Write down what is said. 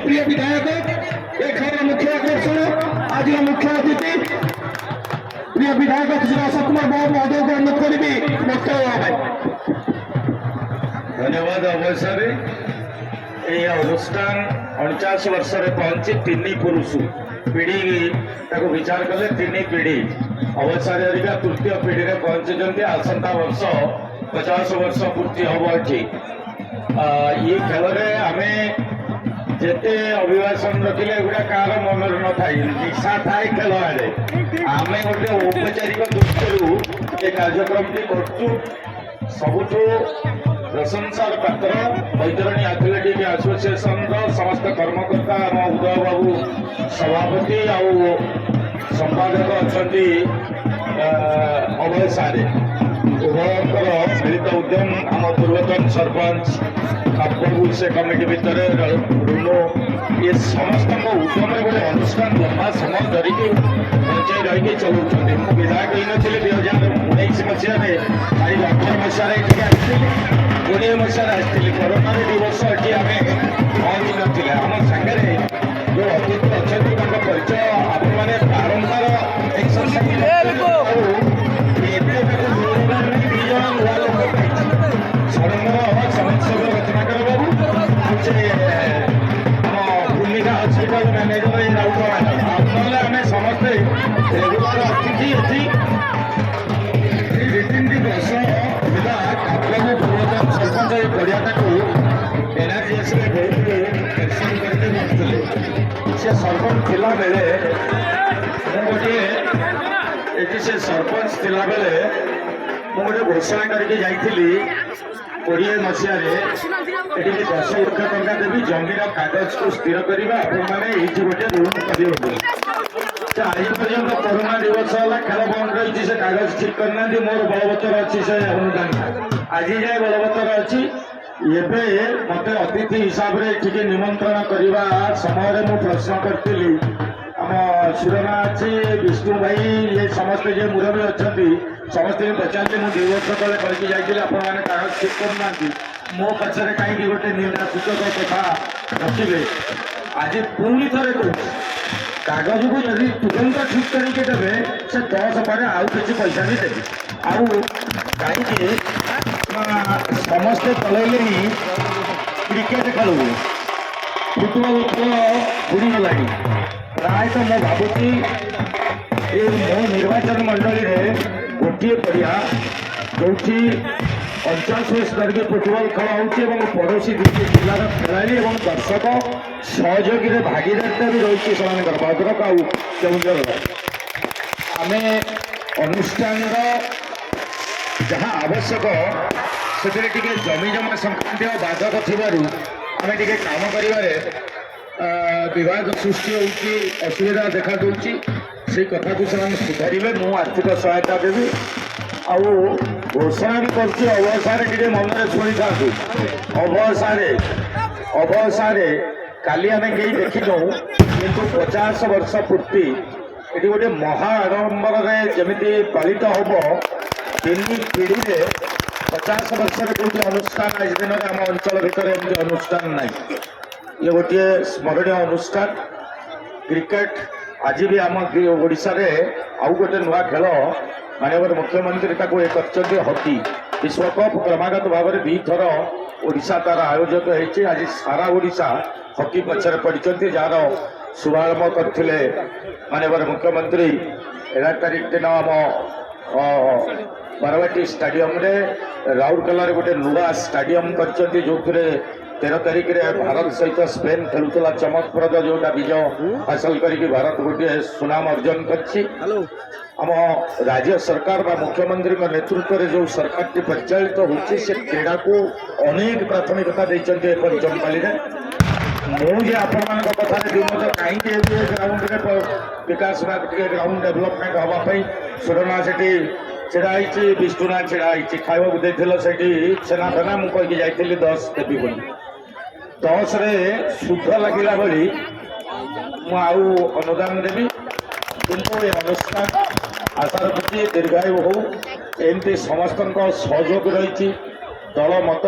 प्रिय विधायक ए खेल मुख्य आकर्षण आज मुख्य अतिथि प्रिय विधायक श्री अशोक कुमार बाबू महोदय को अनुरोध करी वक्तव्य धन्यवाद। अवसर अनुष्ठान 49 वर्ष पहुंची तीन पुरुष पीढ़ी विचार कले तीन पीढ़ी अवसर तृतीय पीढ़ी में पहुंची आसंता वर्ष 50 वर्ष पूर्ति हम ये खेल आम जिते अभिभाषण रखिले एगुड़ा कार मन न था निशा थाए खेल आड़े आम गोटे औपचारिक दृष्टि ये कार्यक्रम करूँ सबुठ प्रशंसार पात्र बैतरणी एथलेटिक एसोसिएशन समस्त कर्मकर्ता आम उदय बाबू सभापति आउ संपादक अच्छा अभय सारे उभयर मिलित उद्यम आम पूर्वतन सरपंच बाबू से कमिटी भितर रुनु ये समस्त उद्यम गोटे अनुष्ठान लंबा समय धरिकी बचाई रही चलाऊँ मुझे विधायक होती 2019 मसीह 2018 मसीह 20 मसीह आसती कोरोना दिवस ये आम पहुंची ना आम सागर जो अतिथि अच्छा परिचय आपने बारंबार एक्सरसाइज भूमिका हस्पिटाल मैनेजर आम समस्ते रेगुलर अतिथि अच्छी रीति वर्ष पिला पूर्वतन सरपंच पड़ियाटा को एनआरजीएस बहुत एक्शन करके बसुले से सरपंच थिला बेले गोटे से सरपंच थिला बेले गोटे घोषणा करके जाइली 20 मसीह 10 लक्ष टंका देवी जमीर कागज को स्थिर करवा आपने गोटे ऋण कर आज पर्यटन कोरोना दिवस है खेल बंद रही से कागज ठीक करना मोर बलवत्तर अच्छी से अनुदान आज जाए बलवत्तर अच्छी एबे मत अतिथि हिसाब से निमंत्रण करने समय मु प्रश्न करी आम सुरमा अच्छी विष्णु भाई ये समस्त जो मुरबी अच्छा समस्त पचारे मुझे 2 वर्ष तले करके जाइए आपने कागज ठीक करना मो पचर कहीं गोटे निंदासूचक कथा रखिले आज पुणी थे कह कागज को यदि तुरंत ठीक करके देवे से 10 पर आउ कि पैसा भी देवी आउ कहीं समस्ते चलैले ही क्रिकेट खेल फुटबल खेल बुड़ीगला प्रायत मैं भावुची मो निर्वाचन मंडल में गोटे पड़िया जो 49 स्तर के फुटबल खेल हो पड़ोशी दुईटी जिलार खेलाड़ी और दर्शक सहयोगी भागीदारिता भी रही भद्रक आउ केउझर आम अनुष्ठान जहाँ आवश्यक से जमी जमा संक्रांतीय बाधक थी आम टे काम कर विवाद सृष्टि होसुविधा देखा दूसरी से कथा को सुधारे मु आर्थिक सहायता देवी आउ घोषणा भी करवसार टे मन शुणी था अवसारे काली आम कहीं देखिनु किंतु 50 वर्ष पूर्ति ये गोटे महा आडम्बर जमी पालित हम 3 पीढ़ी में 50 वर्ष जो अनुष्ठान आज दिन में आम अंचल भितर एमती अनुष्ठान ना ये गोटे स्मरणीय अनुष्ठान क्रिकेट आज भी आम ओडिशा रे आउ गोटे नुआ खेल माननीय मुख्यमंत्री कर हॉकी विश्वकप क्रमागत भाव में 2 थर ओडिशा तार आयोजक होती आज सारा ओडिशा हॉकी पछरे पड़ते जार शुभारंभ करते माननीय मुख्यमंत्री 11 तारीख दिन आम बारवाटी स्टाडियम रे राउरकेला गोटे नुआ स्टाडियम कर जो 13 तारीख में भारत सहित स्पेन खेलुला चमकप्रद जोटा विजय हासिल करके भारत गोटे सुनाम अर्जन करम राज्य सरकार बा मुख्यमंत्री नेतृत्व में जो सरकार टी परिचालित होती से क्रीड़ा को अनेक प्राथमिकता देते पंचम पाली मुझे आपण कथा दिमत कहीं ग्राउंड विकास ग्राउंड डेभलपमेंट हाँपाई सुरमा से छिड़ा विष्णुना छिड़ा खाइबा देते से छेना फेना मुझे जाइली 10 देवी बोली 10 रे शुद्ध लगला भली आउ अनुदान देवी किंतु ये अनुष्ठान आशा रखुची दीर्घायु हो एमती समस्त सहयोग रही दल मत